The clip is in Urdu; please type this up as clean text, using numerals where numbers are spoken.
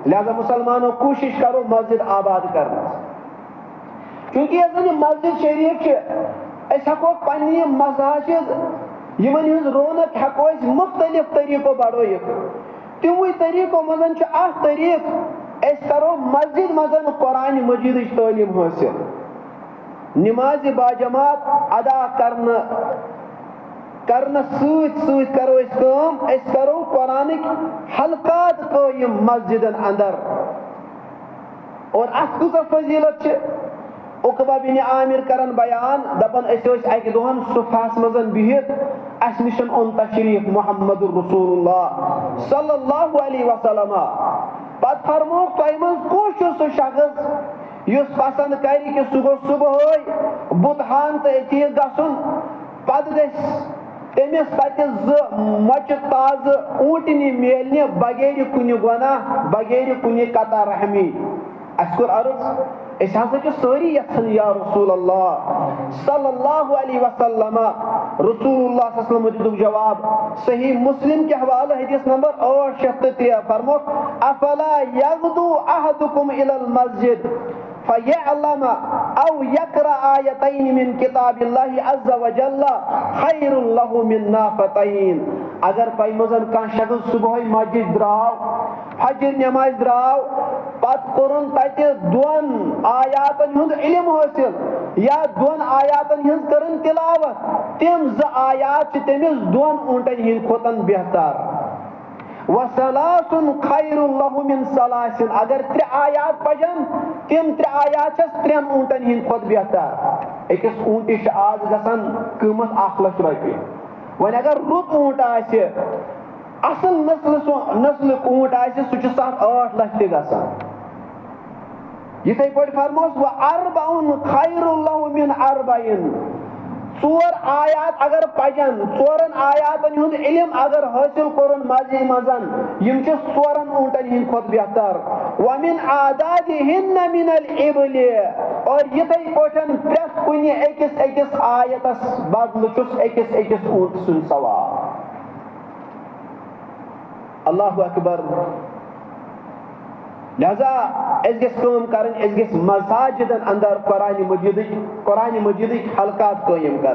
لہذا مسلمانوں کوشش کرو مسجد آباد کرنا، چونکہ یہ مسجد شریف ہیکو پنہ مساجد یمن ہز رونق ہیکو مختلف طریقوں بڑھوت، تموی طریقوں مز اخ طریق اس کرو مسجد مز قرآن مجید تعلیم حاصل، نماز باجماعت ادا کرنا سۭتۍ سۭتۍ کرو اس کرو قرآنک حلقات قائم مسجدن اندر، اور ات کۭژاہ فضیلت عقبہ بن عامر کرن بیان دپن اکہ دہن صفحس مزن بہت اس نشن اون تشریف محمد رسول اللہ صلی اللہ علیہ وسلم، پت فرموک تہ من کس سہ شخص یس پسند کری کہ سہ گو صبح بتحان تو اتی گھن پتہ گژھِ تمس تتہ مچہ تازہ اونٹنی میلنہ بغیر کن گناہ بغیر کن قطع رحمی۔ اس کور عرض اس ہسا ساری یژھان یا رسول اللہ صلی اللہ علیہ وسلم، رسول اللہ صلی اللہ علیہ وسلم دیتک جواب صحیح مسلم کے حوالہ حدیث نمبر 803 فرموک افلا یغدو احدکم الی المسجد فیعلم او یقرأ آیتین من کتاب اللہ عز وجل خیر له من نافتین، اگر پی مزن کان شخص صبح مسجد دراو فجر نماز دراو پت کورن تتہ دون آیاتن ہند علم حاصل یا دون آیاتن ہند کرن تلاوت، تم ز آیات تمس دون اونٹن ہند کھوتن بہتر، وثلاث خیر له من ثلاث، اگر ترے آیات پجن تم ترے آیات ترین اونٹن ہند کھوت بہتر۔ اکس اونٹس آز گژھان قیمت 1,00,000 رۄپیہِ، وۄنۍ اگر رُت اونٹ آسہِ اصل نسل اونٹ آسہِ سُہ چھُ 7-8 لچھ تہِ گژھان۔ یتھے پٲٹھۍ فرموس وَأَرْبَعٌ خَيْرٌ لَهُ مِنْ أَرْبَعٍ، 4 آیات اگر پجن 4 آیاتن ہند علم اگر حاصل کورن مسجد مزن یم چھ 4 اونٹن ہند کھوت بہتر، وَمِنْ عَادَادِهِنَّ مِنَ الْإِبْلِ، اور یتھے پٲٹھۍ پرٛٮ۪تھ کُنہِ أکِس آیتس بدلہٕ چھُس أکِس اونٹ سُنٛد ثواب۔ اللہ اکبر۔ لہذا اس گژھِ کٲم کرٕنۍ، اس گژھِ مساجدن اندر قرآن مجیدٕکۍ حلقات قٲیِم کرٕنۍ۔